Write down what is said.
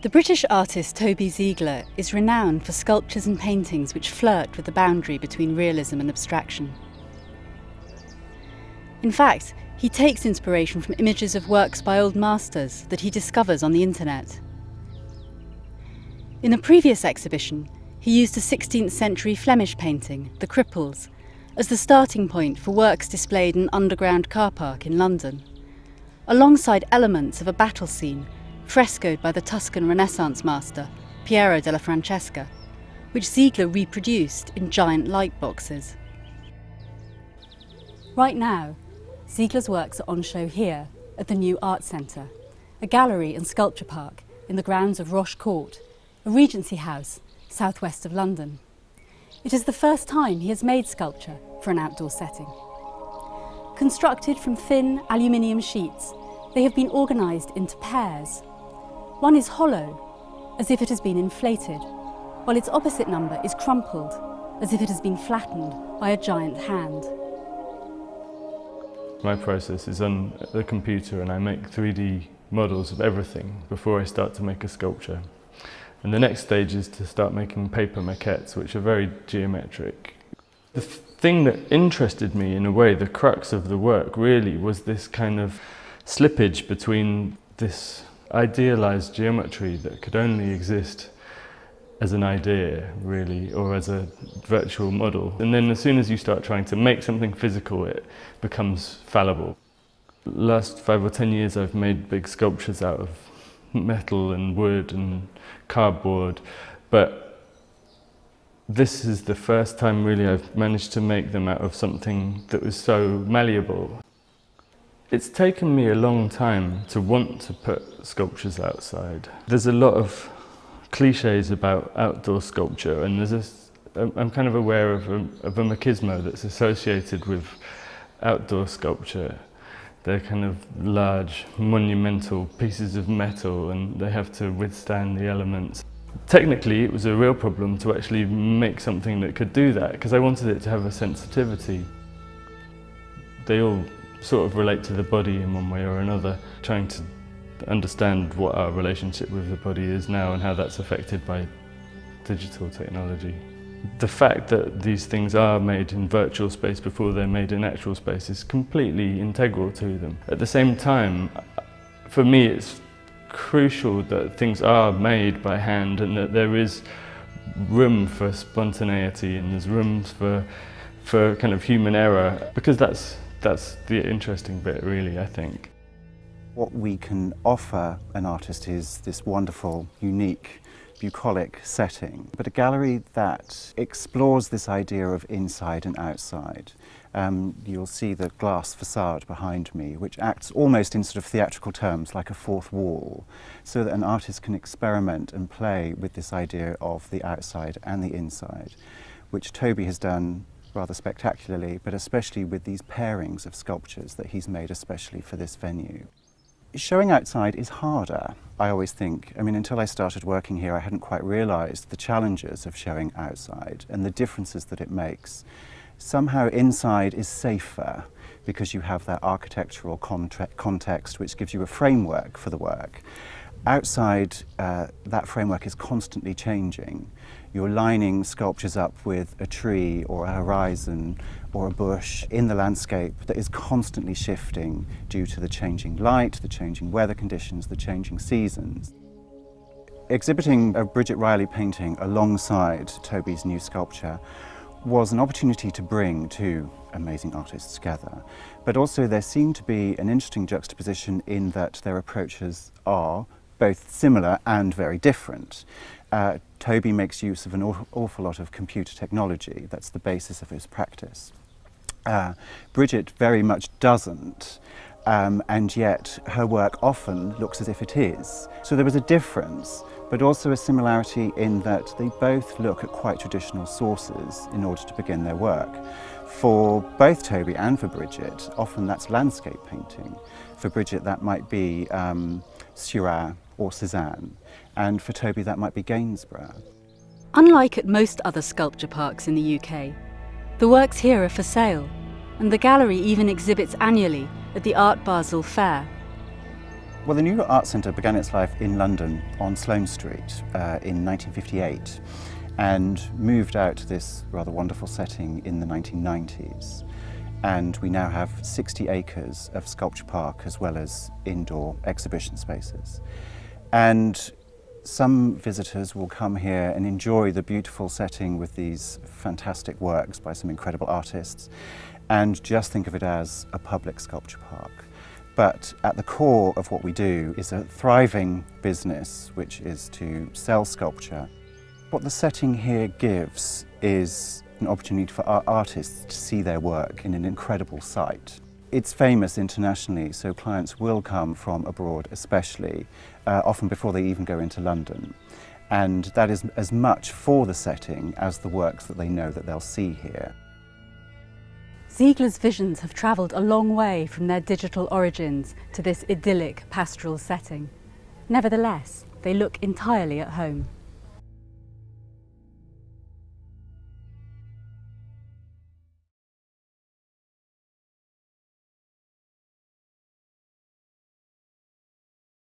The British artist Toby Ziegler is renowned for sculptures and paintings which flirt with the boundary between realism and abstraction. In fact, he takes inspiration from images of works by old masters that he discovers on the internet. In a previous exhibition, he used a 16th century Flemish painting, The Cripples, as the starting point for works displayed in an underground car park in London, alongside elements of a battle scene frescoed by the Tuscan Renaissance master Piero della Francesca, which Ziegler reproduced in giant light boxes. Right now, Ziegler's works are on show here at the New Art Centre, a gallery and sculpture park in the grounds of Roche Court, a Regency house southwest of London. It is the first time he has made sculpture for an outdoor setting. Constructed from thin aluminium sheets, they have been organised into pairs. One is hollow, as if it has been inflated, while its opposite number is crumpled, as if it has been flattened by a giant hand. My process is on the computer and I make 3D models of everything before I start to make a sculpture. And the next stage is to start making paper maquettes, which are very geometric. The thing that interested me, in a way, the crux of the work really, was this kind of slippage between this idealized geometry that could only exist as an idea, really, or as a virtual model. And then as soon as you start trying to make something physical, it becomes fallible. The last 5 or 10 years I've made big sculptures out of metal and wood and cardboard, but this is the first time really I've managed to make them out of something that was so malleable. It's taken me a long time to want to put sculptures outside. There's a lot of cliches about outdoor sculpture, and I'm kind of aware of a machismo that's associated with outdoor sculpture. They're kind of large, monumental pieces of metal, and they have to withstand the elements. Technically, it was a real problem to actually make something that could do that, because I wanted it to have a sensitivity. They all sort of relate to the body in one way or another, trying to understand what our relationship with the body is now and how that's affected by digital technology. The fact that these things are made in virtual space before they're made in actual space is completely integral to them. At the same time, for me, it's crucial that things are made by hand and that there is room for spontaneity and there's room for kind of human error, because that's the interesting bit, really, I think. What we can offer an artist is this wonderful, unique, bucolic setting, but a gallery that explores this idea of inside and outside. You'll see the glass facade behind me, which acts almost in sort of theatrical terms like a fourth wall, so that an artist can experiment and play with this idea of the outside and the inside, which Toby has done rather spectacularly, but especially with these pairings of sculptures that he's made especially for this venue. Showing outside is harder, I always think. I mean, until I started working here, I hadn't quite realised the challenges of showing outside and the differences that it makes. Somehow inside is safer because you have that architectural context which gives you a framework for the work. Outside, that framework is constantly changing. You're lining sculptures up with a tree or a horizon or a bush in the landscape that is constantly shifting due to the changing light, the changing weather conditions, the changing seasons. Exhibiting a Bridget Riley painting alongside Toby's new sculpture was an opportunity to bring two amazing artists together. But also there seemed to be an interesting juxtaposition in that their approaches are both similar and very different. Toby makes use of an awful lot of computer technology. That's the basis of his practice. Bridget very much doesn't, and yet her work often looks as if it is. So there was a difference, but also a similarity in that they both look at quite traditional sources in order to begin their work. For both Toby and for Bridget, often that's landscape painting. For Bridget, that might be Seurat or Cézanne, and for Toby that might be Gainsborough. Unlike at most other sculpture parks in the UK, the works here are for sale, and the gallery even exhibits annually at the Art Basel Fair. Well, the New York Art Centre began its life in London on Sloane Street in 1958 and moved out to this rather wonderful setting in the 1990s. And we now have 60 acres of sculpture park as well as indoor exhibition spaces. And some visitors will come here and enjoy the beautiful setting with these fantastic works by some incredible artists and just think of it as a public sculpture park. But at the core of what we do is a thriving business, which is to sell sculpture. What the setting here gives is an opportunity for our artists to see their work in an incredible sight. It's famous internationally, so clients will come from abroad especially, often before they even go into London. And that is as much for the setting as the works that they know that they'll see here. Ziegler's visions have travelled a long way from their digital origins to this idyllic pastoral setting. Nevertheless, they look entirely at home.